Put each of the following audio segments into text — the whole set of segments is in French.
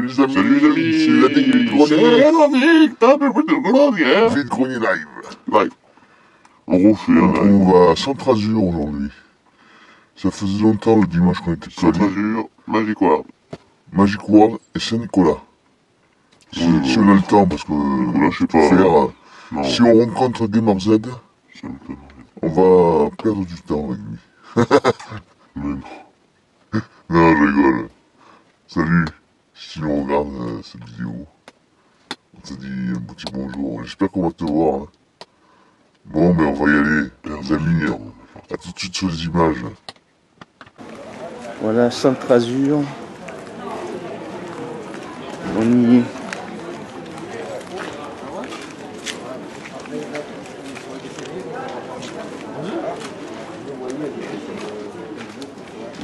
Salut les amis, c'est la Grenier. Vite Grenier live. On retrouve à Centrasure aujourd'hui. Ça faisait longtemps le dimanche qu'on était collés. Centrasure, Magic World. Magic World et Saint-Nicolas. Si on a le temps, parce que Nicolas, je sais pas. Faire, si on rencontre Gamer Z, on va perdre du temps avec lui. Mais non. Non, je rigole. Salut, si on regarde cette vidéo, on te dit un petit bonjour. J'espère qu'on va te voir. Hein. Bon, mais on va y aller, les amis. À tout de suite sur les images. Voilà, Centrasure. On y est.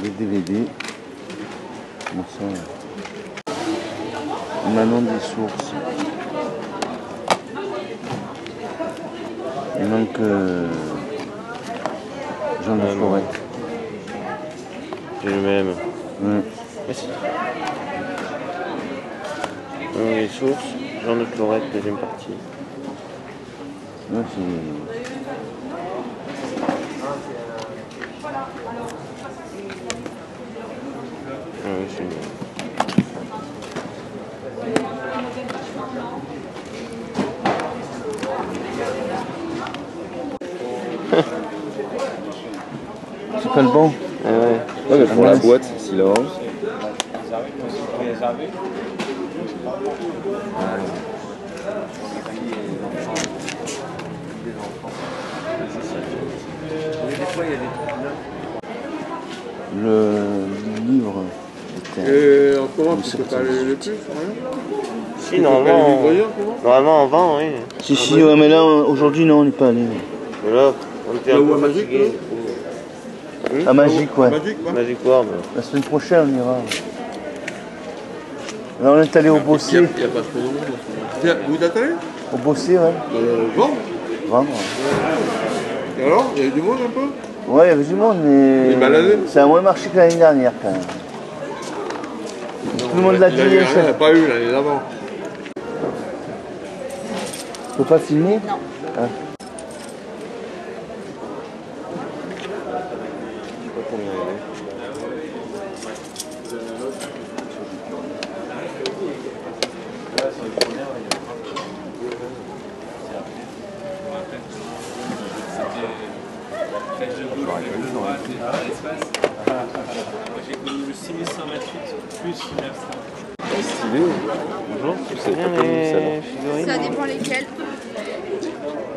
Les DVD. Bon ça. Maintenant des sources. Il manque Jean de Forêt. J'ai le même. Ouais. Merci. Les sources, Jean de Florette, deuxième partie. Ouais, C'est bien. c'est pas le bon. Ah ouais. Ouais, mais pour la boîte, silence. Le livre. En comment tu peux pas le plus Si, normalement en vent, oui. Si, ouais, mais là, aujourd'hui, non, on n'est pas allé. Mais là, on était un Là où peu à Magic, fatigué. À Magic, ouais. Magic, quoi. Magic World. La semaine prochaine, on ira. Là, on est allé au Bossé. Il n'y a pas trop de monde en ce moment. Vous êtes allé Au Bossé, ouais. Vendre. Vendre. Et alors, il y a eu du monde un peu? Ouais, il y avait du monde, mais. Les baladés. Ça a moins marché que l'année dernière, quand même. Tout le monde l'a dit. Il n'y a pas eu l'année d'avant. Faut pas filmer? Non. Ah. J'ai connu le 6128 plus Stylé. Bonjour. C'est pas connu ça, non? figurines. Ça dépend lesquels.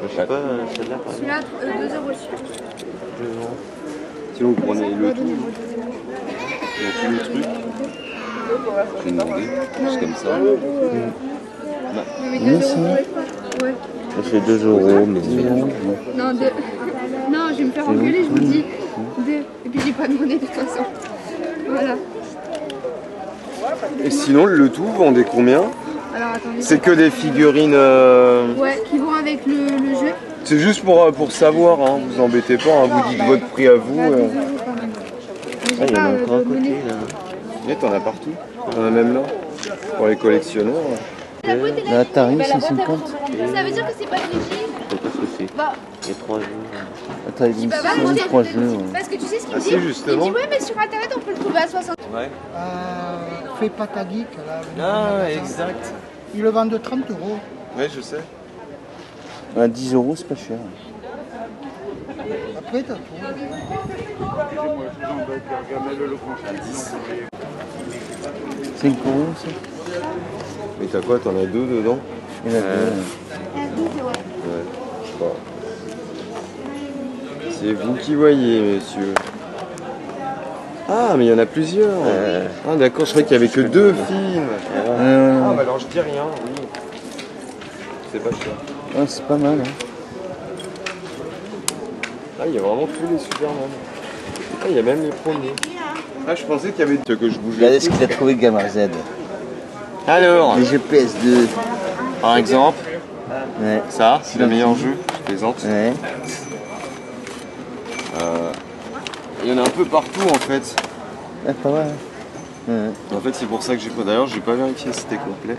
Je sais pas, celle-là par exemple. Celui-là, 2 € aussi. Si vous prenez le tout, il y a tous les trucs. Je vais demander, juste comme ça. Mais Oui, 2 si. €. Ouais. Ça fait 2 €, mais Non, 2. Non, je vais me faire engueuler, je vous dis 2. Et puis j'ai pas demandé de toute façon. Voilà. Et sinon, le tout, vous vendez combien? Alors attendez. C'est que des figurines. Ouais, qui vont avec le jeu. C'est juste pour savoir, hein. Vous embêtez pas, hein. Vous dites votre prix à vous. Bah, 2 € quand même. Mais j'ai il y en a pas encore à côté monnaie. là. Et t'en as partout. T'en as même là. Pour les collectionneurs. La Atari, 150. Ça veut dire que c'est pas léger. Je sais pas ce que c'est. Bah, Il y a 3 jeux. Atari, bah, bah, 3 jeux. Ouais. parce que tu sais ce qu'il Ah me si, dit? Il justement. dit ouais, mais sur internet on peut le trouver à 60. Ouais. Fais pas ta geek là. Ah, exact. Ils le vendent 30 €. Ouais, je sais. À 10 €, c'est pas cher. Après t'as tout. 5 € ça. Mais t'as quoi? T'en as deux dedans? Il y en a deux. Ouais, je sais pas. C'est vous qui voyez, messieurs. Ah, mais il y en a plusieurs. Ah, d'accord, je croyais qu'il y avait que 2 films. Ah, bah alors je dis rien, oui. C'est pas cher. Ouais, c'est pas mal. Hein. Ah, il y a vraiment tous les Superman. Ah, il y a même les premiers. Ah, je pensais qu'il y avait que je bougeais. Regardez ce qu'il a trouvé, Gamer Z. Alors, Les GPS2. par exemple, Ouais. Ça, c'est le meilleur jeu, je plaisante. Ouais. Il y en a un peu partout en fait. Ouais, pas mal. Hein. En fait, c'est pour ça que j'ai pas. D'ailleurs, j'ai pas vérifié si c'était complet.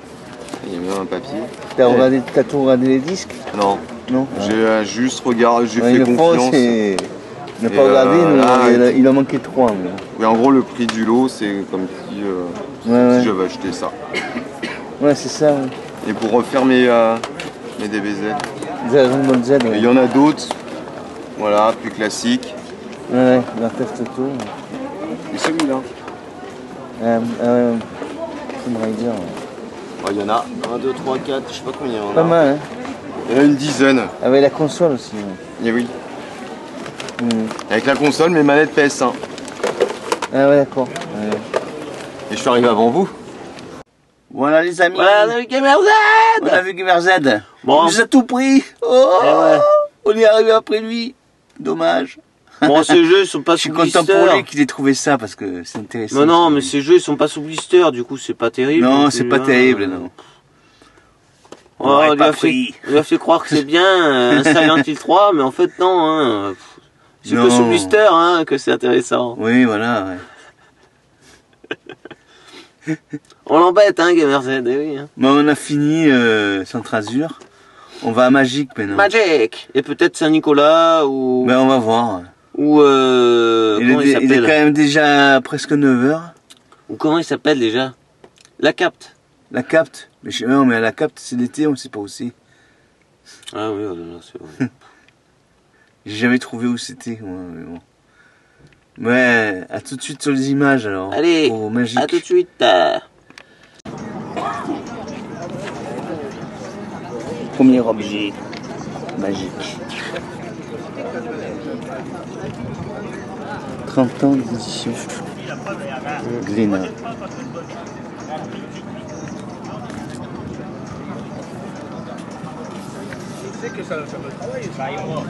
Il y a même un papier. T'as tout regardé les disques? Non. Non. J'ai juste regardé, j'ai Ouais, fait le France, confiance. on n'a pas regardé, il en manquait 3. Mais... Oui, en gros, le prix du lot, c'est comme si, si j'avais acheté ça. Ouais, c'est ça. Ouais. Et pour refaire mes DBZ. Dragon Ball Z. Ouais. Il y en a d'autres, voilà, plus classiques. Ouais, la test auto. Et celui-là. Tomb Raider. Oh, il y en a 1, 2, 3, 4, je sais pas combien il y en a. Pas mal, hein. Il y en a une dizaine. Avec la console aussi. Ouais. Et oui. Avec la console, mes manettes PS1. Ah ouais, d'accord. Ouais. Et je suis arrivé avant vous. Voilà les amis. Voilà, on a vu Gamer Z. On a vu Gamer Z. Bon. Il nous a tout pris. Oh, ouais. On y est arrivé après lui. Dommage. Bon, ces jeux ils sont pas Je suis sous content blister. pour lui qu'il ait trouvé ça parce que c'est intéressant. Mais non, mais ces jeux ils sont pas sous blister, du coup c'est pas terrible. Non, c'est pas terrible, non. Oh, on lui a fait croire que c'est bien Silent Hill 3, mais en fait non. Hein. C'est que sous blister hein, que c'est intéressant. Oui, voilà. Ouais. On l'embête, hein, Gamer Z, eh oui. Hein. Bon, on a fini Centrasur. On va à Magic maintenant. Magic. Et peut-être Saint-Nicolas ou... Ben, on va voir. Ou comment il s'appelle? Il est quand même déjà presque 9h. Ou comment il s'appelle déjà? La Capte. La Capte? Mais non, mais la Capte c'est l'été, on sait pas où c'est. Ah oui, c'est vrai. J'ai jamais trouvé où c'était, moi, mais bon. Ouais, à tout de suite sur les images alors. Allez, à tout de suite. Premier objet magique. 30 ans d'édition. Glénat. Que ça me travaille, ça aille moi.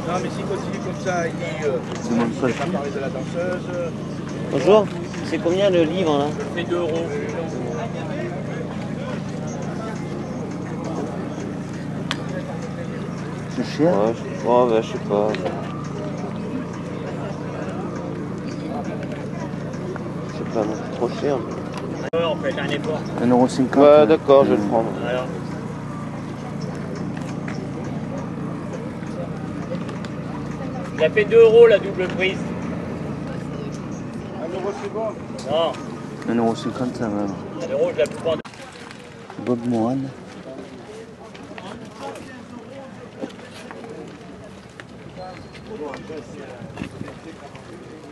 Non, mais s'il continue comme ça, il va parler de la danseuse. Bonjour, c'est combien le livre là? Je fais 2 €. C'est cher? Ouais, bah, je sais pas. C'est pas non plus trop cher. On fait un effort. 1,50 €. Ouais, d'accord, je vais le prendre. Alors. Il a fait 2 € la double prise. 1 € c'est bon? Non. 1,50 € ça va. 1 €, je la peux prendre. Bob Moran.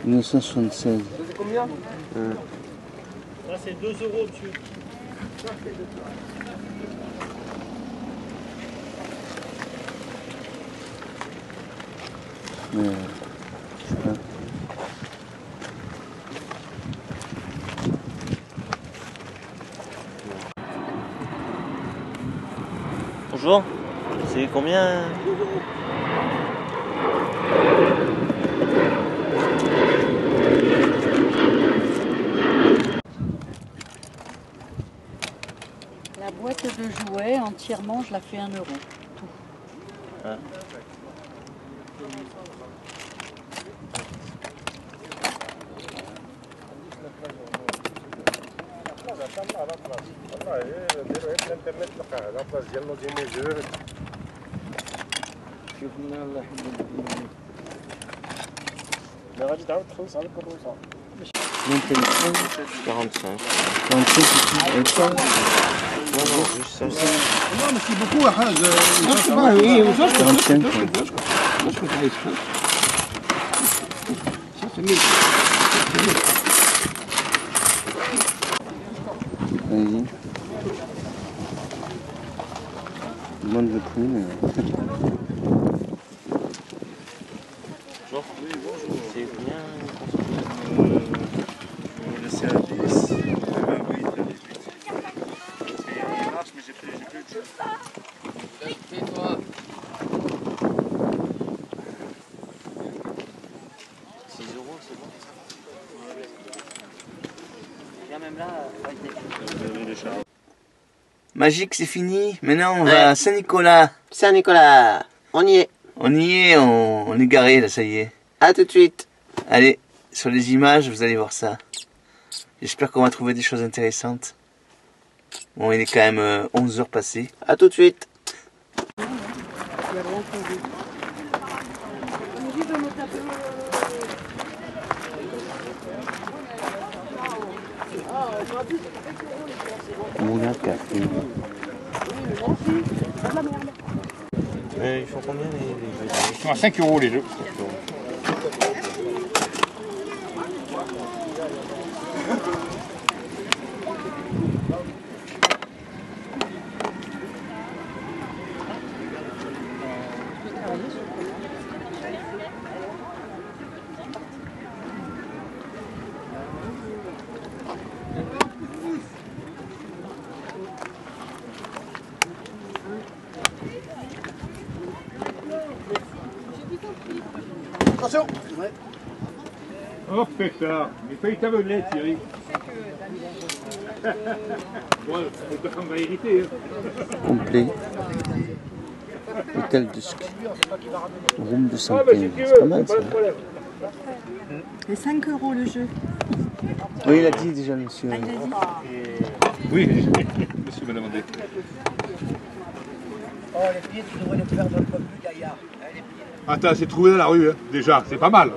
« 1976. » C'est combien? Ça c'est 2 €, monsieur. Mais, je sais pas. Bonjour, c'est combien? La boîte de jouets entièrement, je la fais 1 €. Tout. Ah. Mon téléphone. 45. 45 ici. Non, non, juste ça. Non, mais c'est beaucoup, hein. 45. Vas-y. Demande le prix, mais... Bonjour. C'est combien? Le service. Oui, très vite. Il marche, mais j'ai plus de choses. Fais-toi. 6 €, c'est bon. Viens même là, Magique, c'est fini. Maintenant, on va à Saint-Nicolas. Saint-Nicolas, on y est. On y est, on est garé, là, ça y est. À tout de suite. Allez. sur les images, vous allez voir ça. J'espère qu'on va trouver des choses intéressantes. Bon, il est quand même 11 heures passées. À tout de suite. Moulin de café. Ils font combien les jeux? Ils sont à 5 € les jeux. Attention. Ouais. Oh pétard, mais failli t'aveugler Thierry. Bon, on va hériter. Hein. Complet. Hôtel de ski. Room de santé. C'est pas mal ça. C'est 5 € le jeu. Oui, il a dit déjà, monsieur. Ah, il a dit. Oui, monsieur m'a demandé. Oh, les pieds, tu devrais les perdre un peu plus, Gaillard. Attends, c'est trouvé dans la rue, hein. Déjà, c'est pas mal.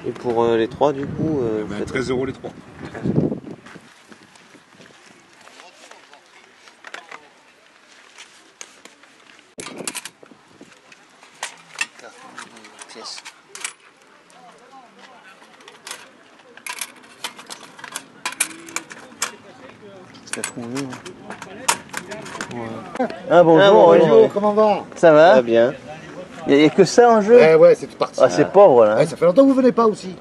Et pour les 3 du coup 13 € les 3. Ah bonjour, comment va? Ça va? Très bien. Il n'y a que ça en jeu? Ouais, c'est parti. Ah, c'est pauvre là. Ouais, ça fait longtemps que vous venez pas aussi.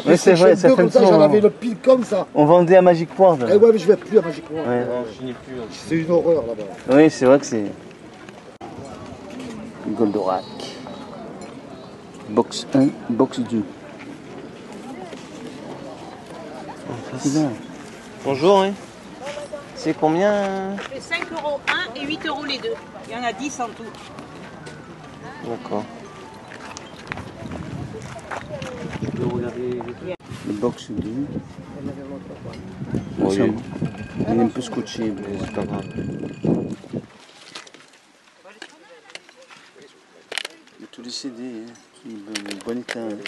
Oui, c'est vrai, ça fait comme ça, longtemps. j'en avais le pile comme ça. On vendait à Magic World. Eh ouais, mais je vais plus à Magic World. Ouais. Non, je finis plus. C'est une horreur là-bas. Oui, c'est vrai que c'est... Goldorak. Box 1, box 2. C'est bien. Bonjour, oui. C'est combien? C'est 5 € un et 8 € les deux. Il y en a 10 en tout. D'accord. Le box 2. Oui. Il est un peu scotché, mais C'est pas grave. il y a tous les CD, hein. Il est bon état. Hein.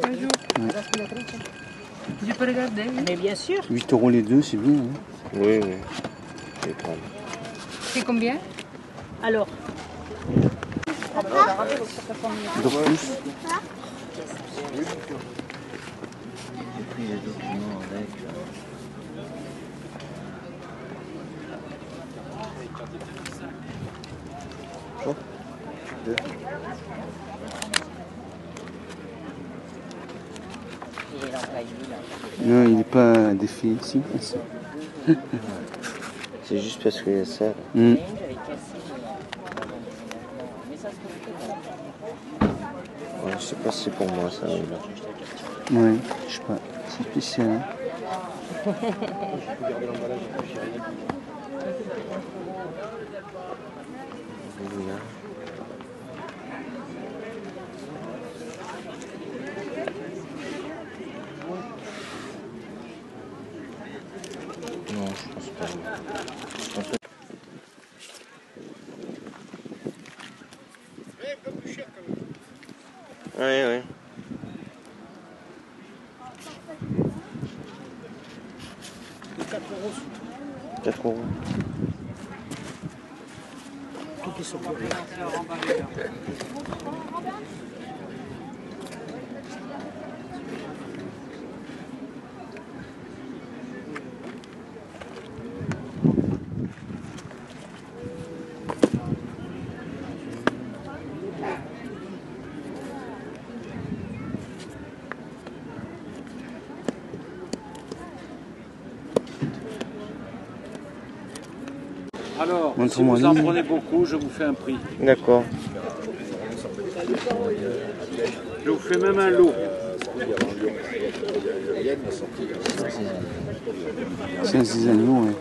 Bonjour. Je peux regarder? Mais bien sûr. 8 € les deux, c'est bien. Hein. Oui, oui. Je vais prendre. C'est combien? Alors. Donc plus. Non, il n'est pas défait ici. C'est juste parce qu'il y a ça. Mm. Ouais, je sais pas si c'est pour moi ça. Oui, je sais pas. C'est spécial. Hein. Non, je pense pas. Oui, oui. 4 €. Tout est sur le Alors, si vous en prenez beaucoup, je vous fais un prix. D'accord. Je vous fais même un lot. C'est un cisaillon, ouais.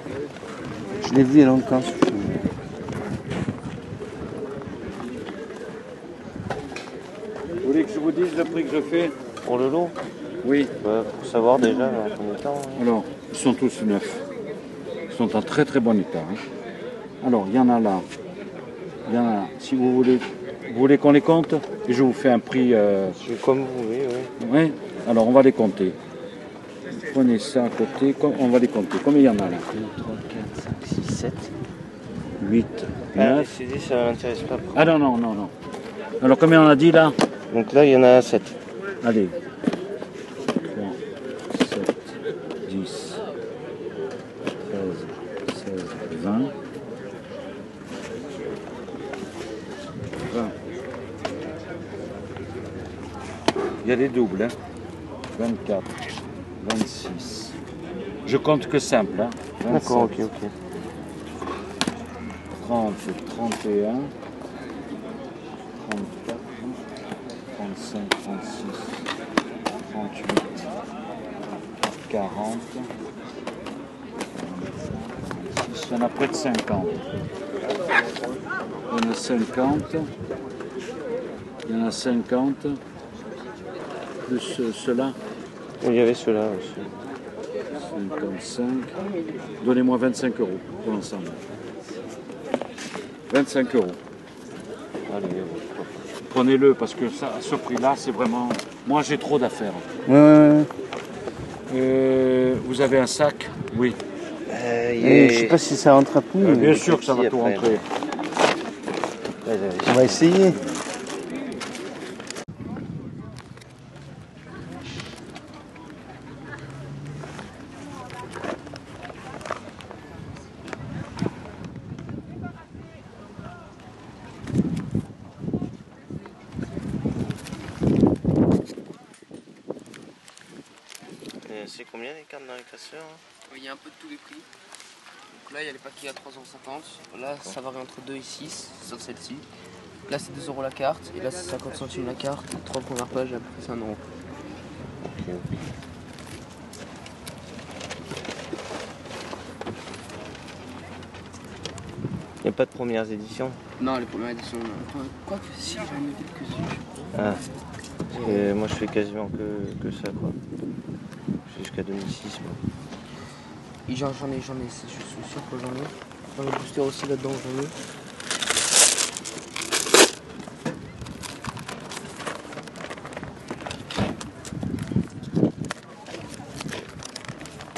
Je l'ai vu il y a longtemps. Ce film. dise le prix que je fais? Pour le lot? Oui. Pour savoir déjà en combien de temps. Hein. Alors, ils sont tous neufs. Ils sont en très très bon état. Hein. Alors, il y en a là. Il y en a. Si vous voulez qu'on les compte, et je vous fais un prix. Comme vous voulez, oui. Oui. Alors, on va les compter. Prenez ça à côté, on va les compter. Combien il y en a là? 2, 3, 4, 5, 6, 7. 8, 9. Les CD, ça m'intéresse pas. Ah non, non, non, non. Alors, combien on a dit là? Donc là, il y en a 7. Allez. 3, 7, 10, 13, 16, 20. 20. Il y a des doubles, hein. 24, 26. Je compte que simple, hein. 27, d'accord, ok. 30, 31, 34, 35, 36, 38, 40, 46. Il y en a près de 50. Il y en a 50. Il y en a 50. Plus ceux-là. Il y avait ceux-là aussi. 55. Donnez-moi 25 euros pour l'ensemble. 25 euros. Allez, prenez-le parce que ça, à ce prix-là, c'est vraiment... Moi, j'ai trop d'affaires. Ouais. Vous avez un sac? Oui. Je sais pas si ça rentre à plus. Bien sûr que ça va tout rentrer. On va essayer. C'est combien les cartes dans les classeurs? Il y a un peu de tous les prix. Donc là, il y a les paquets à 3,50 €. Là, ça varie entre 2 et 6 sur celle-ci. Là, c'est 2 € la carte. Et là, c'est 50 centimes la carte. 3 premières pages, et après, c'est 1 €. Il n'y a pas de premières éditions? Non, les premières éditions, non. Quoi que si, j'en ai quelques-unes, je crois. Ah. Parce que moi, je fais quasiment que ça, quoi. Jusqu'à 2006. Moi. Et j'en ai, je suis sûr que j'en ai. Dans le booster aussi là-dedans, j'en ai.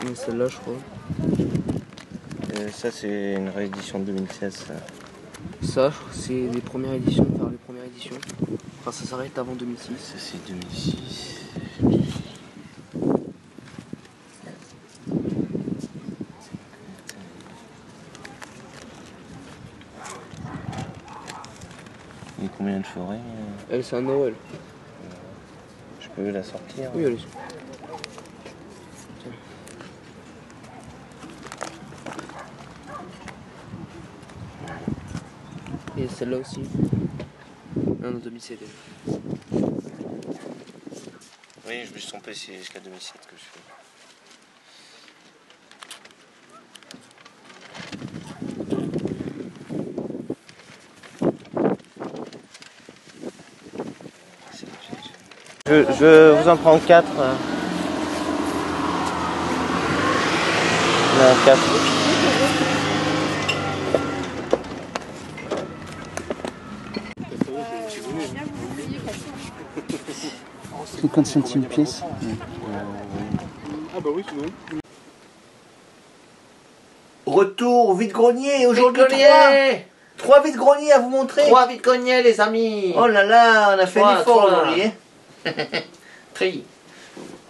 Mais celle-là, je crois. Ça, c'est une réédition de 2016. Ça, c'est les premières éditions, enfin les premières éditions. Enfin, ça s'arrête avant 2006. Ça, c'est 2006. Il y a combien de forêts? Elle, c'est un Noël. Je peux la sortir? Oui, allez. Et celle-là aussi. Non, 2007 déjà. Oui, je me suis trompé, c'est jusqu'à 2007 que je fais. Je vous en prends 4. Non, 4. 50 centimes pièce. Ah bah oui, sinon. Retour au vide-grenier, aujourd'hui 3 vide-greniers à vous montrer. 3 vide-greniers, les amis. Oh là là, on a fait un effort aujourd'hui. Hein. Tri.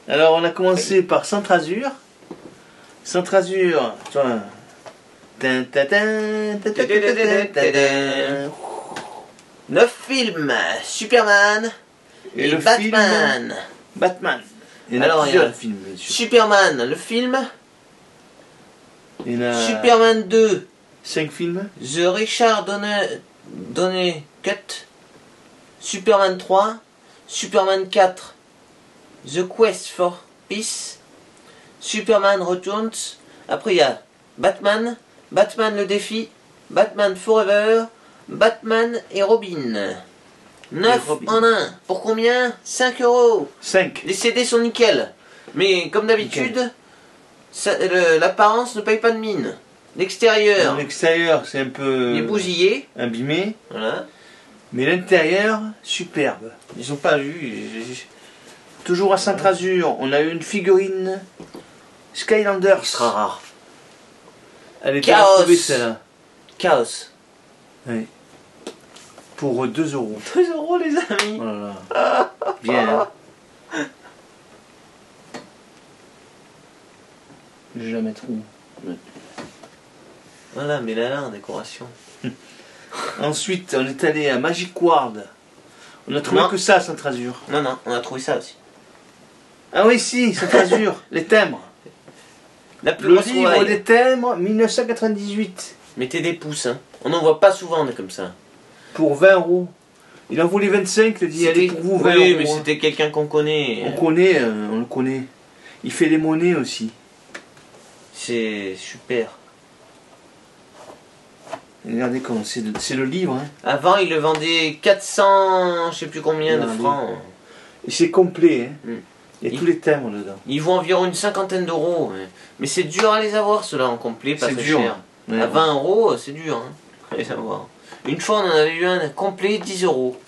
Alors on a commencé par Centrazur. Centrazur, tu vois. 9 films. Superman et le Batman. Batman. Il y en a Alors, plusieurs films, bien sûr. Superman, le film. Il y en a Superman 2. 5 films. The Richard Donner Cut. Superman 3. Superman 4. The Quest for Peace. Superman Returns. Après il y a Batman. Batman le défi. Batman Forever. Batman et Robin. 9 en 1. Pour combien? 5 euros. 5. Les CD sont nickel. Mais comme d'habitude, l'apparence ne paye pas de mine. L'extérieur. L'extérieur, c'est un peu... Les bousillés. Abîmé. Voilà. Mais l'intérieur, superbe. Ils ont pas vu. Toujours à Saint-Azur, on a eu une figurine Skylanders. Il sera rare. Elle était Chaos. retrouvée celle-là. Chaos. Oui. Pour 2 euros. 2 euros les amis. Oh là là. Bien. Hein. J'ai jamais trop. Voilà, mais là, en décoration. Ensuite, on est allé à Magic World. On a trouvé que ça à Saint-Azur. Non, non, on a trouvé ça aussi. Ah oui, si, Saint-Azur, les timbres. La plus Le grosse livre trouvaille. des timbres, 1998. Mettez des pouces, hein. On n'en voit pas souvent des comme ça. Pour 20 euros. Il en voulait 25, il a dit allez pour vous 20 oui, euros. mais c'était quelqu'un qu'on connaît. On le connaît. Il fait les monnaies aussi. C'est super. Regardez comment c'est le livre. Hein. Avant, il le vendait 400, je sais plus combien de francs. Et c'est complet. Hein. Mm. Il y a tous les timbres dedans. Ils vaut environ une 50aine d'euros. Mais c'est dur à les avoir, ceux-là, en complet, pas très dur. cher. Ouais, à 20 euros, c'est dur hein, à les avoir. Une fois, on en avait eu un complet, 10 euros.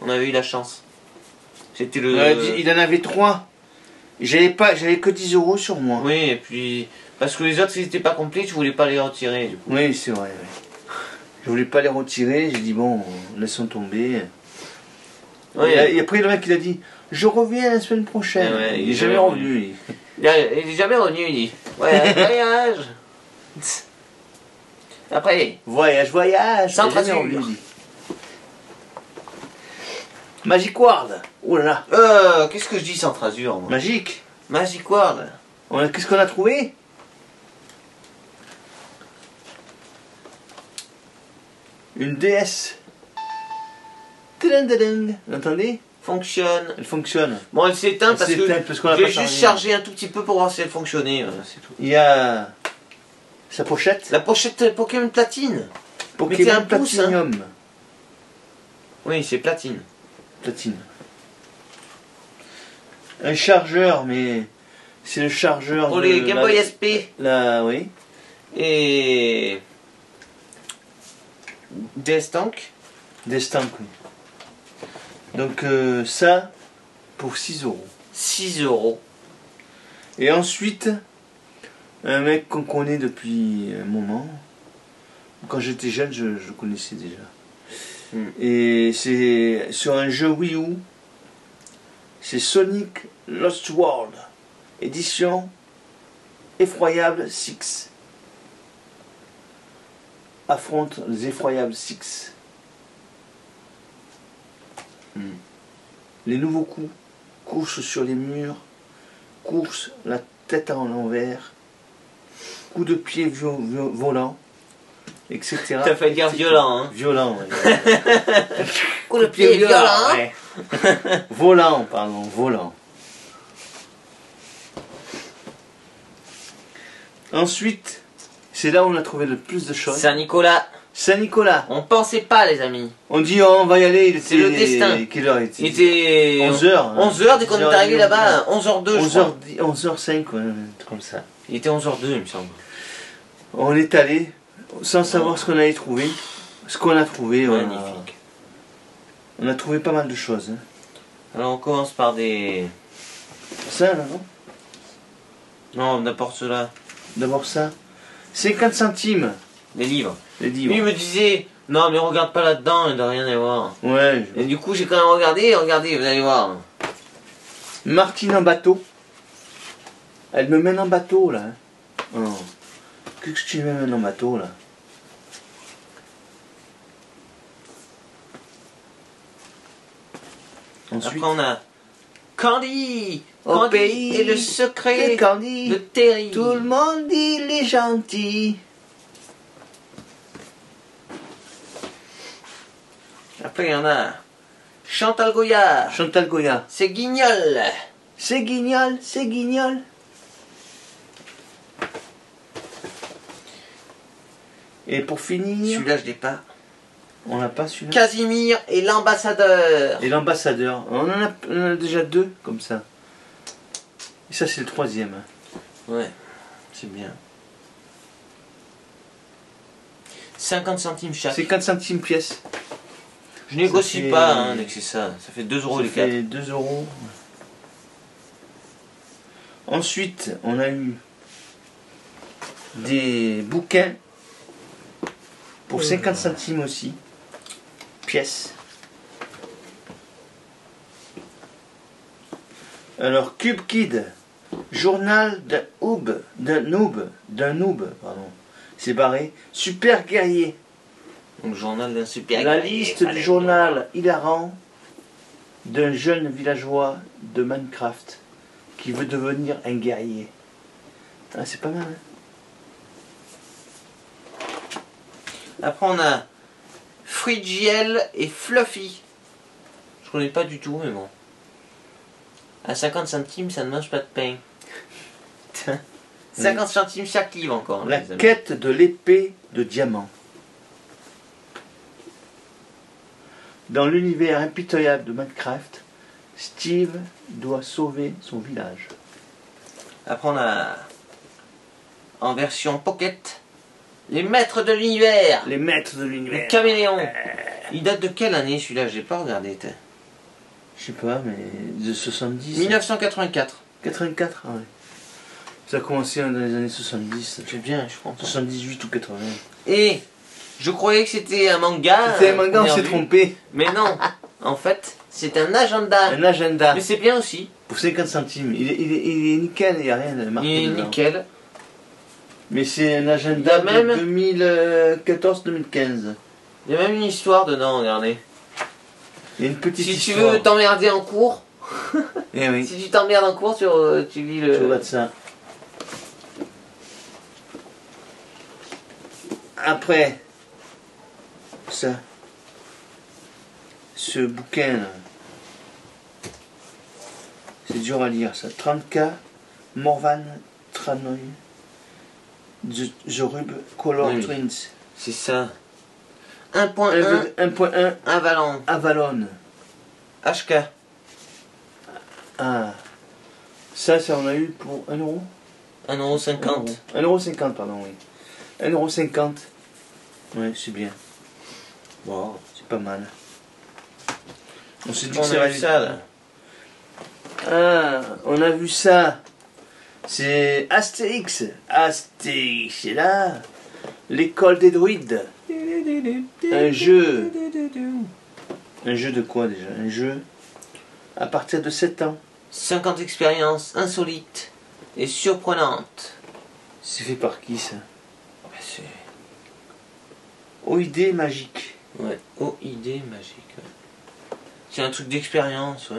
On avait eu la chance. C'était le... il en avait 3. J'avais que 10 euros sur moi. Oui, et puis... Parce que les autres, ils n'étaient pas complets, tu voulais pas les retirer, du coup. Oui, c'est vrai. Oui. Je voulais pas les retirer, j'ai dit bon, laissons tomber. Oui. Et après le mec il a dit, je reviens la semaine prochaine. Ouais, il est jamais revenu. Il est jamais revenu, il dit. Ouais, voyage. Après. Voyage. Saint-Azur. Magic World. Oh là là. Qu'est-ce que je dis Saint-Azur, moi? Magic. Magic World. Qu'est-ce qu'on a trouvé? Une DS. Tadadadang. Vous entendez? Fonctionne. Elle fonctionne. Bon, elle s'éteint parce qu'on a j'ai pas juste chargé un tout petit peu pour voir si elle fonctionnait. Voilà, c'est tout. Il y a sa pochette. La pochette Pokémon Platine. Pokémon un pouce, Platinium. hein. Oui, c'est platine. Platine. Un chargeur, mais c'est le chargeur pour les Game Boy SP. Là, oui. Et Destank. Destank, oui. Donc ça, pour 6 euros. 6 euros. Et ensuite, un mec qu'on connaît depuis un moment. Quand j'étais jeune, je le connaissais déjà. Et c'est sur un jeu Wii U. C'est Sonic Lost World. Édition Effroyable 6. Affronte les Effroyables 6. Les nouveaux coups, course sur les murs, course la tête à l'envers, coup de pied volant, etc. T'as fait dire violent, hein? Violent, ouais. Coup de pied violent, ouais. Volant, pardon, volant. Ensuite, c'est là où on a trouvé le plus de choses. Saint-Nicolas. Saint-Nicolas. On pensait pas, les amis. On dit, oh, on va y aller. C'est le destin. Quelle heure était-il? Il était 11h. 11h dès qu'on est arrivé là-bas. 11h02, je crois. 11h05, ouais, comme ça. Il était 11h02, il me semble. On est allé sans savoir ce qu'on allait trouver. Ce qu'on a trouvé. Magnifique. On a trouvé pas mal de choses. Hein. Alors on commence par des... Ça, là, non? Non, n'importe cela. D'abord ça. 50 centimes. Des livres. Les livres. Lui il me disait, non mais regarde pas là-dedans, il n'y a rien à voir. Ouais. Et du coup j'ai quand même regardé, regardez, vous allez voir. Martine en bateau. Elle me mène en bateau là. Oh. Qu'est-ce que tu me mènes en bateau là? Ensuite, après on a Candy. Au Candy pays et le secret de Candy. de Terry. Tout le monde dit il est gentil. Après il y en a Chantal Goya. Chantal Goya. C'est Guignol. C'est Guignol, c'est Guignol. Et pour finir... Celui-là je l'ai pas. On n'a pas celui-là. Casimir et l'ambassadeur. Et l'ambassadeur. On en a déjà 2 comme ça. Et ça c'est le 3e. Ouais, c'est bien. 50 centimes chaque. 50 centimes pièce. Je négocie fait... pas hein, dès que c'est ça. Ça fait 2 euros les 4. Ça fait 2 euros. Ensuite, on a eu des bouquins pour 50 centimes aussi. Pièce. Alors, Cube Kid, journal d'un noob, pardon. C'est barré. Super guerrier. Donc, journal d'un super La guerrier. liste du journal hilarant d'un jeune villageois de Minecraft qui veut devenir un guerrier. Ah, c'est pas mal, hein? Après, on a Frigiel et Fluffy. Je connais pas du tout, mais bon. À 50 centimes, ça ne mange pas de pain. 50 centimes chaque livre encore. La les amis. quête de l'épée de diamant. Dans l'univers impitoyable de Minecraft, Steve doit sauver son village. Après, on a en version pocket les maîtres de l'univers. Les maîtres de Le l'univers. caméléon. Il date de quelle année celui-là? J'ai pas regardé. Je sais pas, mais de 70. 1984. 84, ah ouais. Ça a commencé dans les années 70. C'est bien, je pense. 78 ou 80. Et je croyais que c'était un manga. C'était un manga, on qu'on a s'est vu. trompé. Mais non. En fait, c'est un agenda. Un agenda. Mais c'est bien aussi. Pour 50 centimes. Il est nickel, il n'y a rien de marqué. Il est dedans. nickel. Mais c'est un agenda Il y a de même- 2014-2015. Il y a même une histoire dedans, regardez. Il y a une petite Si tu histoire. veux t'emmerder en cours, Eh oui. si tu t'emmerdes en cours, tu lis Je le. regarde ça. Après, ça, ce bouquin là, c'est dur à lire ça. 30K, Morvan Tranoï, The Rub Color Oui. Twins. C'est ça. 1.1 1.1 Avalon. Avalon. HK. Ah, ça on a eu pour 1 euro. 1,50 €. 1,50 €, pardon, oui. 1,50 €. Ouais, c'est bien. Wow. C'est pas mal. On s'est dit On que c'est a vu ça là. Ah, on a vu ça. C'est Astérix. Astérix, c'est là. L'école des druides. Un jeu. Un jeu de quoi déjà? Un jeu à partir de 7 ans. 50 expériences insolites et surprenantes. C'est fait par qui ça? C'est OID magique. ouais, OID magique. Ouais. C'est un truc d'expérience, ouais.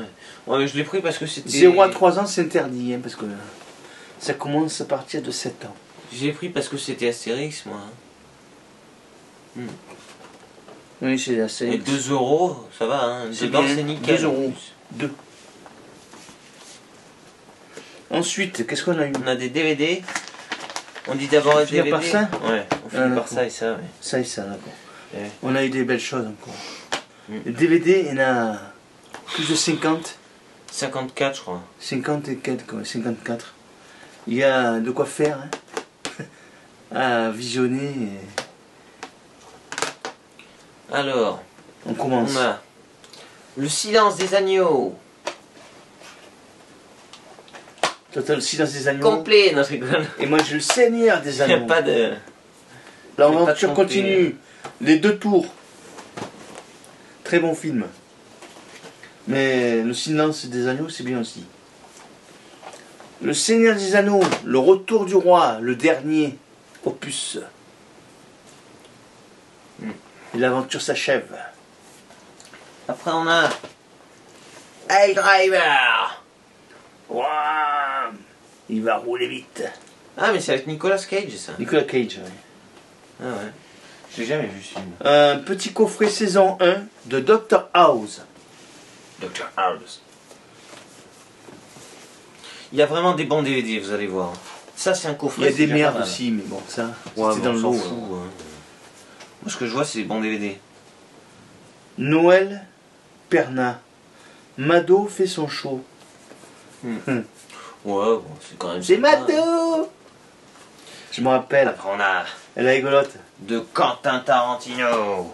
Ouais, mais je l'ai pris parce que c'était. 0 à 3 ans, c'est interdit, hein, parce que ça commence à partir de 7 ans. Je l'ai pris parce que c'était Astérix, moi. Oui, c'est assez. Et 2 €, ça va, hein. C'est Dedans, bien. c'est nickel. 2 euros. 2. Ensuite, qu'est-ce qu'on a eu? On a des DVD. On dit d'abord les finir DVD. par ça? Ouais, on finit par ça et ça, ouais. Ça et ça, d'accord. Ouais. On a eu des belles choses encore. Les DVD, il y en a plus de 50. 54, je crois. 50 et quelques, quoi, 54. Il y a de quoi faire, hein, à visionner. Alors, On commence. on a Le silence des agneaux. Total Silence des agneaux. Complet, non, je rigole. Et moi, j'ai le Seigneur des Il n'y a agneaux. pas de. L'aventure pas de continue. Les 2 tours. Très bon film. Mais le silence des agneaux, c'est bien aussi. Le Seigneur des Anneaux, le retour du roi, le dernier opus. Et l'aventure s'achève. Après, on a Hell Driver. Ouah, il va rouler vite. Ah, mais c'est avec Nicolas Cage, ça. Nicolas Cage, oui. Ah ouais. J'ai jamais vu ce film. Un petit coffret saison 1 de Dr House. Dr. House. Il y a vraiment des bons DVD, vous allez voir. Ça, c'est un coffret. Il y a c'est des déjà merdes pas mal. aussi, mais bon, ça, Ouais, c'était mais dans on le s'en lot. fout, hein. Moi, ce que je vois, c'est des bons DVD. Noël Perna. Mado fait son show. Ouais, bon, c'est quand même. C'est sympa. Mado. Je me rappelle. Après, on a Elle est rigolote. de Quentin Tarantino.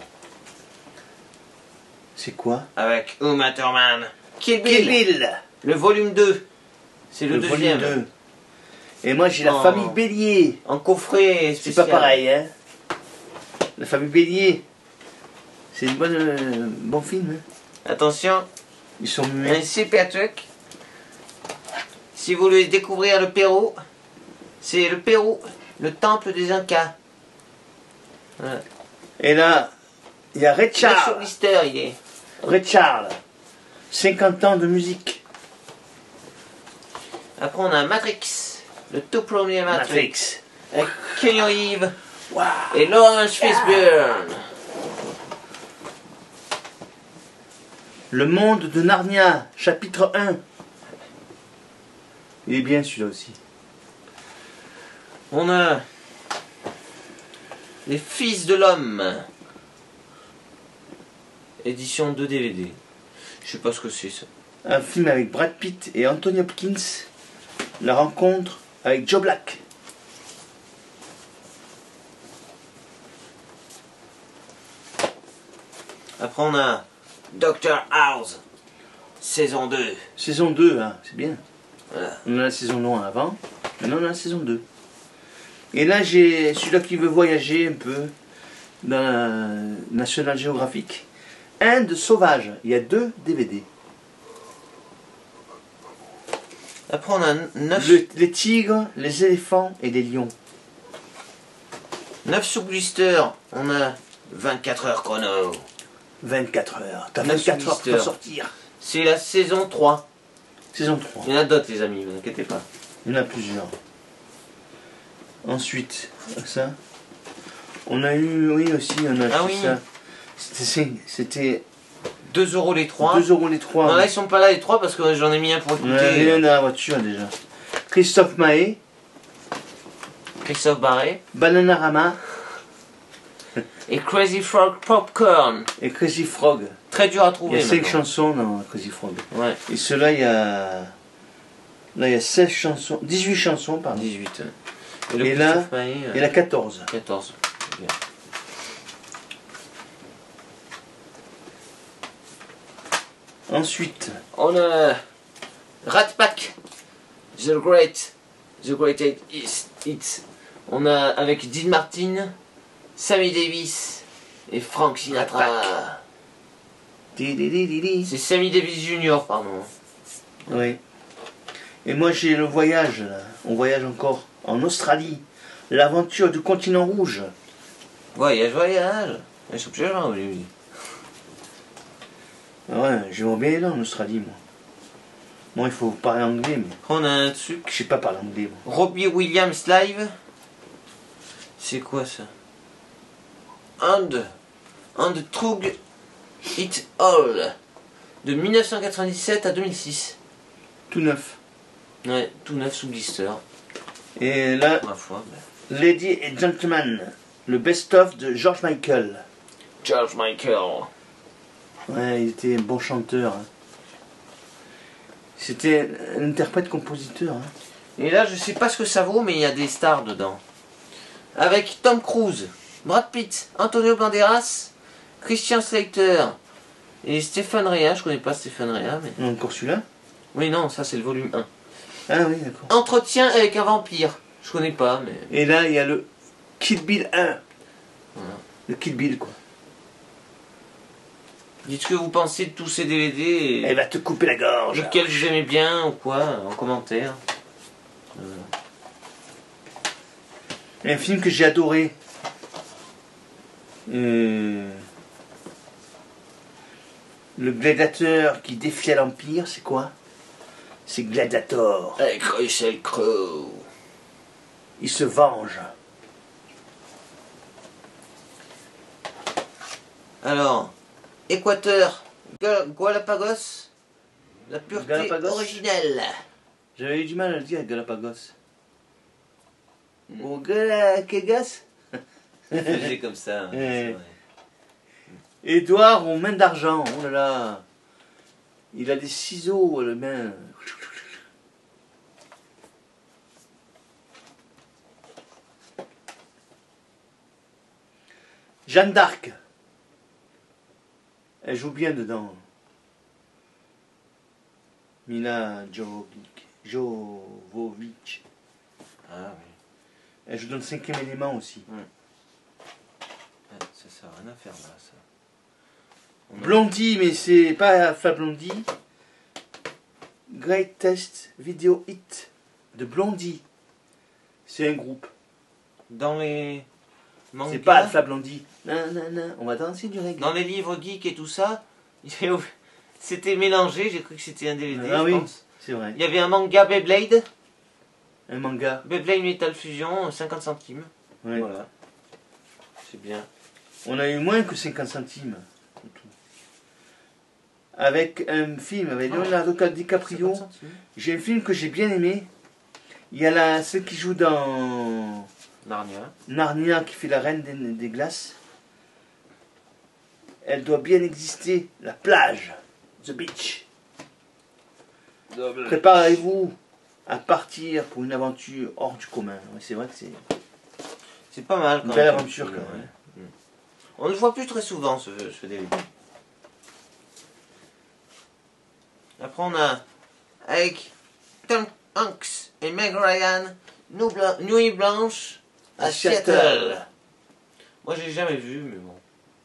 C'est quoi? Avec Uma Thurman. Kill Kill Bill. Bill. Le volume 2. C'est le deuxième. volume 2. Et moi j'ai la En- famille Bélier. En coffret C'est spécial. pas pareil, hein. La famille Bélier. C'est un bon film. Hein. Attention, Ils sont muets. un super truc. Si vous voulez découvrir le Pérou, c'est le Pérou, le temple des Incas. Voilà. Et là, il y a Red Là, sur Charles. Lister, il est. Red Charles. 50 ans de musique. Après, on a Matrix, le tout premier Matrix. Matrix. Avec Keanu Reeves Wow. et Lawrence Fishburne. Le monde de Narnia, chapitre 1. Il est bien celui-là aussi. On a Les Fils de l'Homme. Édition de DVD. Je sais pas ce que c'est ça. Un film avec Brad Pitt et Anthony Hopkins. La rencontre avec Joe Black. Après, on a Dr House, saison 2. Saison 2, hein, c'est bien. Voilà. On a la saison 1 avant. Maintenant on a la saison 2. Et là j'ai celui-là qui veut voyager un peu dans la National Geographic. Inde sauvage. Il y a 2 DVD. Après, on a 9 Les tigres, les éléphants et les lions. sous blister. On a 24 heures chrono. 24 heures. T'as 9 24 heures pour blister. sortir. C'est la saison 3. Saison 3. Il y en a d'autres, les amis, ne vous inquiétez pas. Il y en a plusieurs. Ensuite, ça. On a eu, oui aussi, on a Ah acheté oui. ça. C'était 2 € les 3. 2 € les 3. Non, là, ils sont pas là, les 3, parce que j'en ai mis un pour On en avait écouter. un dans la voiture déjà. Christophe Maé, Christophe Barré. Bananarama Et Crazy Frog Popcorn. et Crazy Frog. Très dur à Il trouver. y a 5 maintenant. chansons dans Crazy Frog. Ouais, Et ceux-là, il y a. Là, il y a 16 chansons. 18 chansons, pardon. 18. Et là, Christophe Maé, il y en a 14. 14. Bien. Ensuite, On a Rat Pack, The Great Hits. On a avec Dean Martin, Sammy Davis et Frank Sinatra. Di-di-di-di-di. C'est Sammy Davis Jr. pardon. Oui. Et moi, j'ai le voyage, là. On voyage encore en Australie. L'aventure du continent rouge. Voyage. Je suis plus loin aujourd'hui. Ah ouais, j'aimerais bien aller là en Australie, moi. Moi, il faut parler anglais, mais On a un truc. je sais pas parler anglais, moi. Robbie Williams Live. C'est quoi ça? And Trug It All. De 1997 à 2006. Tout neuf. Ouais, tout neuf sous blister. Et là, Ma foi. Lady et Gentleman. Le best-of de George Michael. George Michael. Ouais, il était un bon chanteur. Hein. C'était un interprète-compositeur. Hein. Et là, je sais pas ce que ça vaut, mais il y a des stars dedans. Avec Tom Cruise, Brad Pitt, Antonio Banderas, Christian Slater et Stéphane Rea. Je connais pas Stéphane Rea, mais. Encore celui-là? Oui, non, ça c'est le volume 1. Ah oui, d'accord. Entretien avec un vampire. Je connais pas, mais. Et là, il y a le Kill Bill 1. Voilà. Le Kill Bill, quoi. Dites ce que vous pensez de tous ces DVD et Elle va te couper la gorge. lequel vous aimez bien ou quoi en commentaire. Un film que j'ai adoré. Le gladiateur qui défiait l'Empire, c'est quoi? C'est Gladiator. Avec Russell Crowe. Il se venge. Alors, Équateur, Galapagos, la pureté Galapagos. originelle. J'avais eu du mal à le dire, Galapagos. Au Galapagos. Je faisais comme ça. Hein, Ouais. c'est vrai. Édouard aux mains d'argent. Oh là là. Il a des ciseaux à la main. Jeanne d'Arc. Elle joue bien dedans. Mila Jovovich. Ah oui. Elle joue dans le 5e élément aussi. Ouais, ça sert à rien à faire là, ça. Blondie, mais c'est pas Fab Blondie. Greatest Video Hit de Blondie. C'est un groupe. Dans les mangas. C'est pas Alpha Blondie. Non, on va danser du reggae. Dans les livres geeks et tout ça, c'était mélangé, j'ai cru que c'était un DVD, ah je oui, pense. c'est vrai. Il y avait un manga Beyblade. Un manga. Beyblade Metal Fusion, 50 centimes. Ouais. Voilà. C'est bien. On a eu moins que 50 centimes. Avec un film avec Leonardo DiCaprio. J'ai un film que j'ai bien aimé. Il y a celle qui joue dans Narnia qui fait la reine des glaces. Elle doit bien exister. La plage. The beach. Préparez-vous à partir pour une aventure hors du commun. C'est vrai que c'est pas mal. Une belle aventure quand même. On ne le voit plus très souvent ce DVD. Après on a avec Tom Hanks et Meg Ryan Nuit Blanche à Seattle. Moi j'ai jamais vu mais bon.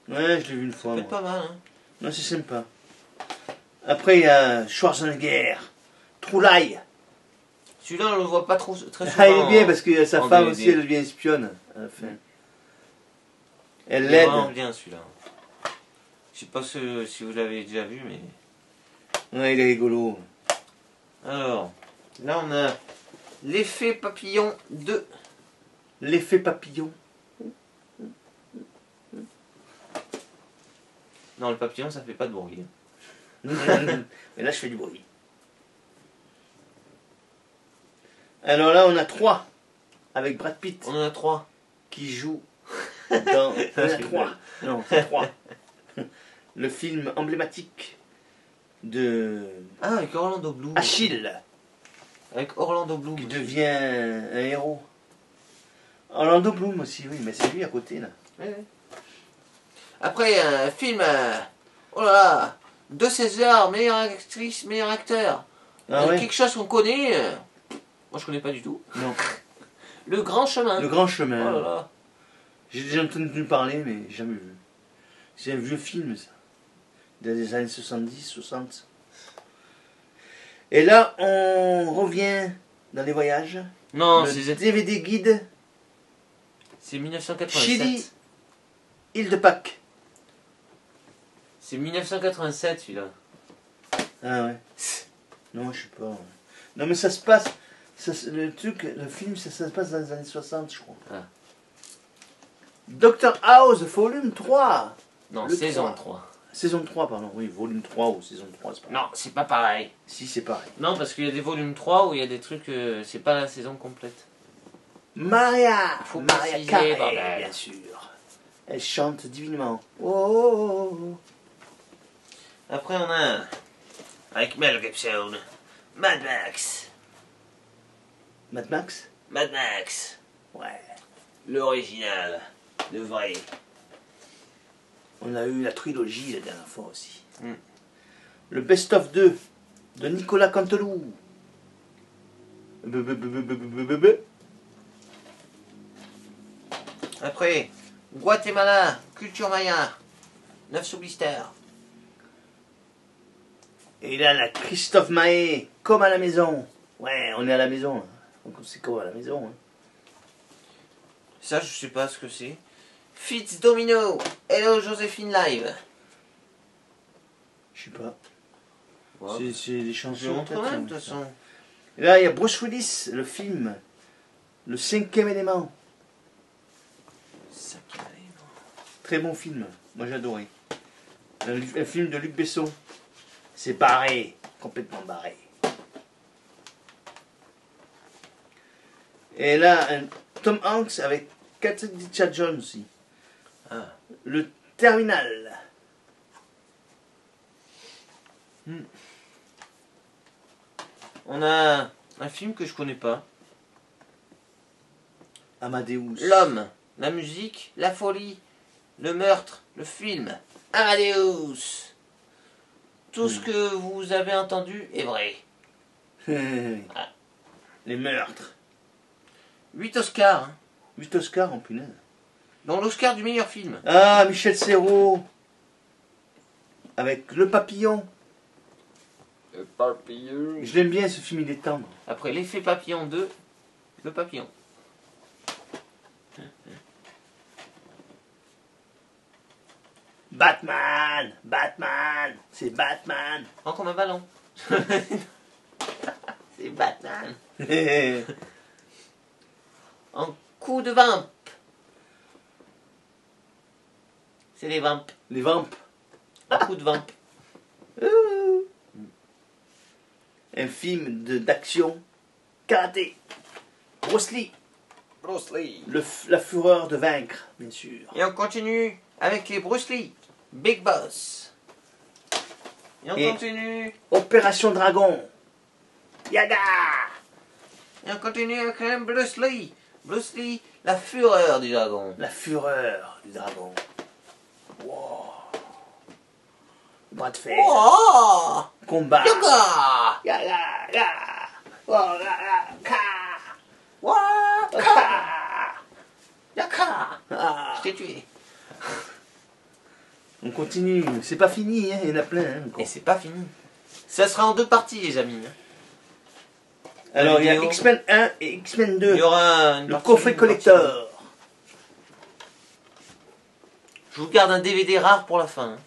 Ouais, je l'ai vu une fois. C'est pas mal hein. Non, c'est sympa. Après il y a Schwarzenegger, True Lie. Celui-là on le voit pas très souvent. Ah, il est bien parce que sa femme aussi elle devient espionne à la fin. Elle l'aide. Il est vraiment bien celui-là. Je sais pas si vous l'avez déjà vu mais... Ouais, il est rigolo. Alors, là on a l'effet papillon 2. L'effet papillon. Non, le papillon ça fait pas de bruit. Mais là je fais du bruit. Alors là on a 3 avec Brad Pitt. On en a 3 qui jouent dans... On en a 3. Non, c'est 3. Le film emblématique de... Ah, avec Orlando Bloom. Achille. Avec Orlando Bloom. Qui devient un héros. Orlando Bloom aussi, oui, mais c'est lui à côté là. Ouais. Après, un film... oh là là, de César, meilleure actrice, meilleur acteur. Ouais. Quelque chose qu'on connaît. Moi je connais pas du tout. Non. Le Grand Chemin. Le Grand Chemin. Oh là là. J'ai déjà entendu parler, mais jamais vu. C'est un vieux film, ça. Des années 70, 60. Et là, on revient dans les voyages. Non, c'est DVD guide. C'est 1987. Chili, île de Pâques. C'est 1987 celui-là. Ah ouais. Non, je sais pas. Ouais. Non, mais ça se passe. Le film, ça se passe dans les années 60, je crois. Ah. Dr House, volume 3. Non, saison 3. Saison 3, pardon. Oui, volume 3 ou saison 3, c'est pas Non, c'est pas pareil. Si, c'est pareil. Non, parce qu'il y a des volumes 3 où il y a des trucs... c'est pas la saison complète. Maria préciser, Carey, bordel. bien sûr. Elle chante divinement. Oh. Après, on a... avec Mel Gibson, Mad Max. Mad Max? Mad Max. Ouais. L'original. Le vrai. On a eu la trilogie la dernière fois aussi. Le Best of 2 de Nicolas Canteloup. Après, Guatemala, culture maya. 9 sous blister. Et là, la Christophe Maé, comme à la maison. Ouais, on est à la maison. Donc c'est comme à la maison. Hein. Ça, je sais pas ce que c'est. Fitz Domino, Hello Joséphine Live. Je sais pas. Ouais. C'est des chansons. Je montre même, de toute façon. Et là, il y a Bruce Willis, le film. Le 5e élément. Très bon film. Moi, j'ai adoré. Un film de Luc Besson. C'est barré. Complètement barré. Et là, un Tom Hanks avec Catherine Zeta-Jones aussi. Ah. Le Terminal. On a un film que je connais pas. Amadeus. L'homme, la musique, la folie, le meurtre, le film. Amadeus. Tout ce que vous avez entendu est vrai. Ah. Les meurtres. 8 Oscars. Hein. 8 Oscars en punaise. Dont l'Oscar du meilleur film. Ah, Michel Serrault. Avec Le Papillon. Le papillon. Je l'aime bien ce film, il est tendre. Après l'effet papillon 2, le papillon. Batman. Batman. C'est Batman. Encore un ballon. C'est Batman. En coup de vamp. C'est les vamps. Les vampes. Un coup de vamp. Un film d'action. Karaté. Bruce Lee. Bruce Lee. La fureur de vaincre, bien sûr. Et on continue avec les Bruce Lee. Big Boss. Et on continue. Opération Dragon. Yaga. Et on continue avec un Bruce Lee. Bruce Lee, la fureur du dragon. La fureur du dragon. Wow. Bras de fer. Oh. Combat. Yaga. Yaga. Yaga. Oh, yaga. Ka. Waka. Yaka. Ah. Je t'ai tué. On continue. C'est pas fini, hein. Il y en a plein. Hein, et c'est pas fini. Ça sera en 2 parties, les amis. Alors, il y a X-Men 1 et X-Men 2. Il y aura le coffret collector. Je vous garde un DVD rare pour la fin.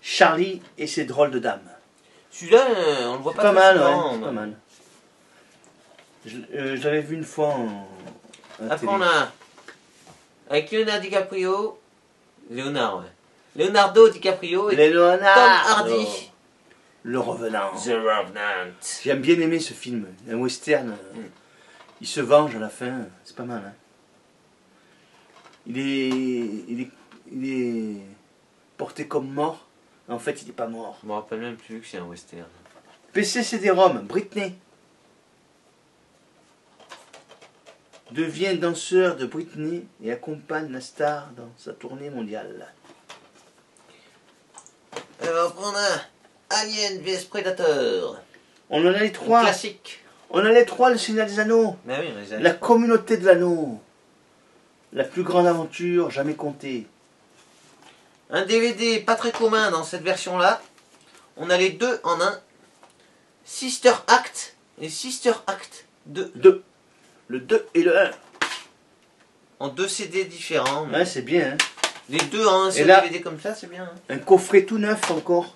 Charlie et ses drôles de dames. Celui-là, on le voit pas. Pas mal, souvent, ouais. Pas mal. Je l'avais vu une fois en. Après, on a. Avec Leonardo DiCaprio. Leonardo DiCaprio et Tom Hardy. Le Revenant. The Revenant. J'ai bien aimé ce film. Un western. Il se venge à la fin. C'est pas mal. Hein. Il est porté comme mort. En fait, il n'est pas mort. Je me rappelle même plus que c'est un western. PC CD-ROM. Britney devient danseur de Britney et accompagne la star dans sa tournée mondiale. Alors, on a Alien vs Predator. On en a les 3. Classique. On a les 3, le Seigneur des Anneaux. Mais oui, la communauté de l'anneau. La plus grande aventure jamais comptée. Un DVD pas très commun dans cette version-là. On a les 2 en un. Sister Act et Sister Act 2. Le 2 et le 1. En 2 CD différents. Ouais, c'est bien. Hein. Les 2 en un seul là, DVD comme ça, c'est bien. Hein. Un coffret tout neuf encore.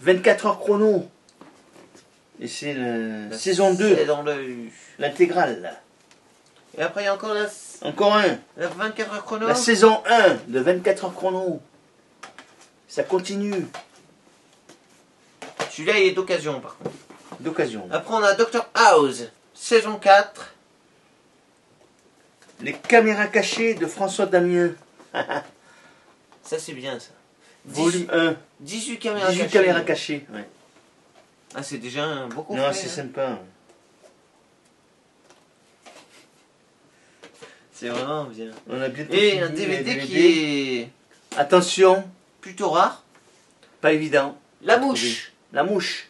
24 heures chrono. Et c'est la saison 2. L'intégrale. Et après, il y a encore Encore un. La 24 heures chrono. La saison 1 de 24 heures chrono. Ça continue. Celui-là, il est d'occasion, par contre. D'occasion. Après, on a Dr House, saison 4. Les caméras cachées de François Damien. Ça, c'est bien, ça. Volume 1. 18 caméras 18 cachées. caméras cachées, ouais. Ah, c'est déjà un beau coffret. Non, c'est sympa. C'est vraiment bien. On a bientôt et fini un DVD les qui est... Attention. Plutôt rare. Pas évident. La mouche. La mouche.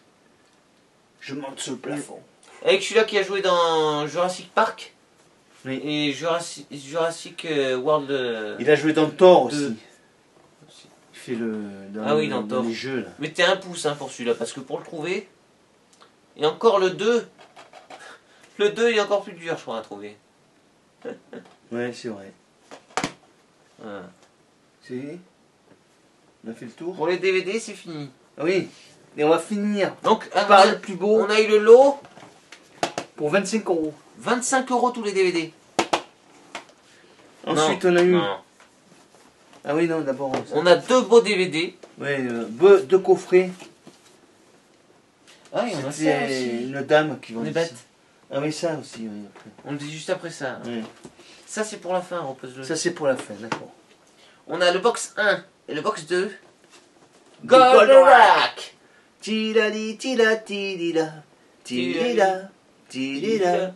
Je monte sur le plafond. Avec celui-là qui a joué dans Jurassic Park. Oui. Et Jurassic World... Il a joué dans Thor aussi. Il fait dans Thor. Les jeux là. Mettez un pouce hein, pour celui-là, parce que pour le trouver... Et encore le 2... Le 2 il est encore plus dur, je crois, à trouver. Ouais, c'est vrai. Voilà. C'est... On a fait le tour. Pour les DVD, c'est fini. Oui. Et on va finir donc par le plus beau. On a eu le lot. Pour 25 €. 25 € tous les DVD. Ensuite, on a eu... Non. Ah oui, non, d'abord... On a 2 beaux DVD. Oui, 2 coffrets. Ah, il y en a ça aussi. Une dame qui vend On est bête. Ah oui, ça aussi, oui. Après. On le dit juste après ça. Oui. Ça, c'est pour la fin, repose-le. Ça, c'est pour la fin, d'accord. On a le box 1 et le box 2. Goldorak. Tilali, tila, tilila. Tilila, tilila.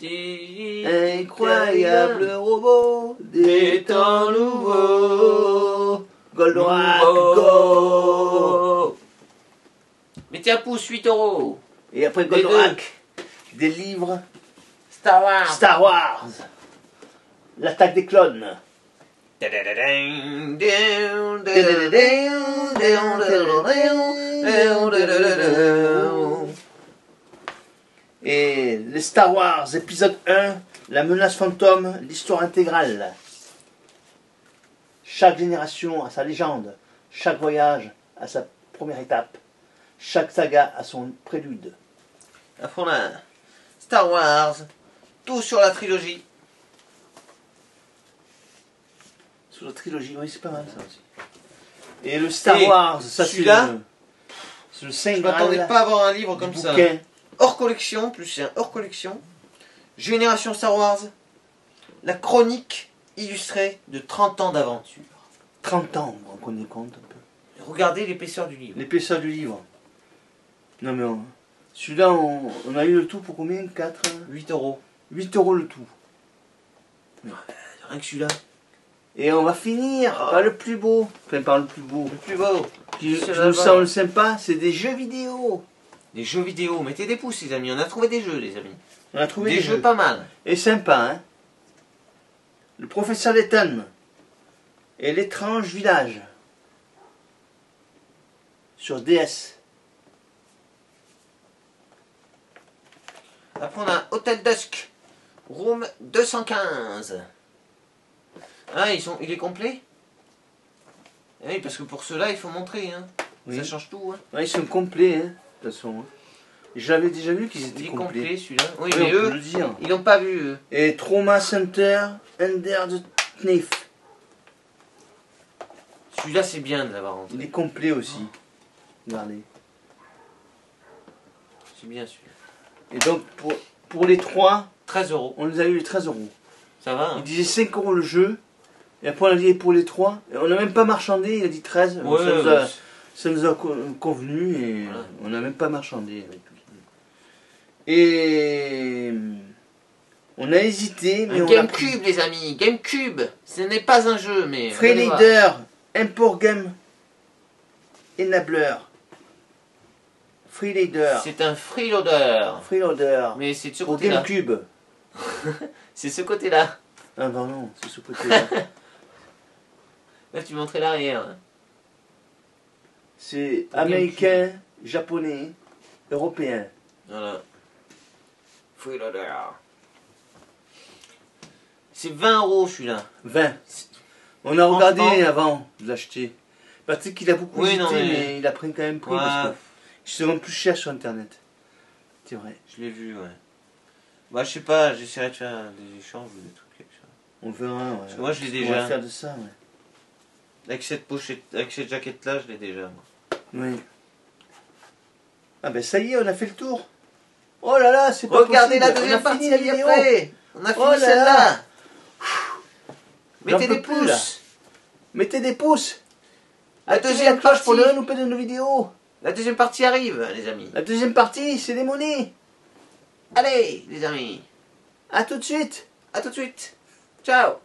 Incroyable robot des temps nouveaux. Goldorak, go. Mettez un pouce, 8 €. Et après Goldorak, des livres. Star Wars. Star Wars. L'attaque des clones. Et les Star Wars, épisode 1, la menace fantôme, l'histoire intégrale. Chaque génération a sa légende, chaque voyage a sa première étape, chaque saga a son prélude. Après on a Star Wars, tout sur la trilogie. Sur la trilogie, oui c'est pas mal ça aussi. Et le Star Et Wars, ça c'est celui-là, le Saint je m'attendais Graal pas à avoir un livre comme du ça. bouquin. Hors collection, plus c'est un hors collection. Génération Star Wars, la chronique illustrée de 30 ans d'aventure. 30 ans, vous vous rendez compte un peu. Regardez l'épaisseur du livre. L'épaisseur du livre. Non mais celui-là, on a eu le tout pour combien? 4 8 €. 8 € le tout. Rien que celui-là. Et on va finir par le plus beau. Enfin, par le plus beau. Le plus beau. Je nous sens sympa, c'est des jeux vidéo. Des jeux vidéo. Mettez des pouces, les amis. On a trouvé des jeux, les amis. On a trouvé des jeux pas mal. Et sympa, hein. Le professeur Layton et l'étrange village. Sur DS. Après, on a Hotel Dusk. Room 215. Ah, il est complet? Oui, parce que pour ceux-là, il faut montrer. Hein. Oui. Ça change tout. Hein. Ouais, ils sont complets, hein, de toute façon. Hein. J'avais déjà vu qu'ils étaient complets. Complet, celui-là. Oui, Oui, mais on eux, peut le dire. ils l'ont pas vu. Eux. Et Trauma Center, Ender de Knife. Celui-là, c'est bien de l'avoir rentré. Il est complet aussi. Regardez. C'est bien celui-là. Et donc, pour les 3, 13 €. on les a eu 13 €. Ça va. Hein. Il disait 5 € le jeu. Et après, on a dit pour les 3. Et on n'a même pas marchandé, il a dit 13. Ouais, ça nous a convenu et voilà. on n'a même pas marchandé avec lui. Et on a hésité, mais Un on a GameCube, les amis. GameCube. Ce n'est pas un jeu, mais. Freeleader, Import Game Enabler. Freeleader. C'est un freeloader. Freeloader. Mais c'est de ce Pour côté-là. GameCube. C'est ce côté-là. Ah non, non, c'est ce côté-là. Là, tu montrais l'arrière. Hein. C'est américain, japonais, européen. Voilà. Freeloader. C'est 20 € celui-là. 20. On a regardé Franchement. avant de l'acheter. Peut-être qu'il a beaucoup Oui, hésité, non, mais il a pris quand même pris Ouais. parce que ils se vendent plus cher sur internet. C'est vrai. Je l'ai vu, ouais. Bah, je sais pas, j'essaierai de faire des échanges ou des trucs comme ça. On verra, ouais. Parce que moi, je l'ai On va déjà. faire de ça, ouais. Avec cette pochette, avec cette jaquette-là, je l'ai déjà. Moi. Oui. Ah ben ça y est, on a fait le tour. Oh là là, c'est pas Regardez possible. la deuxième on a partie fini la vidéo. après. On a fini Oh là celle-là. là. Mettez J'en peux des plus, là. pouces. Mettez des pouces. La Activez deuxième la cloche pour ne partie. rien louper de nos vidéos. La deuxième partie arrive, les amis. La deuxième partie, c'est les monnaies. Allez, les amis. À tout de suite. À tout de suite. Ciao.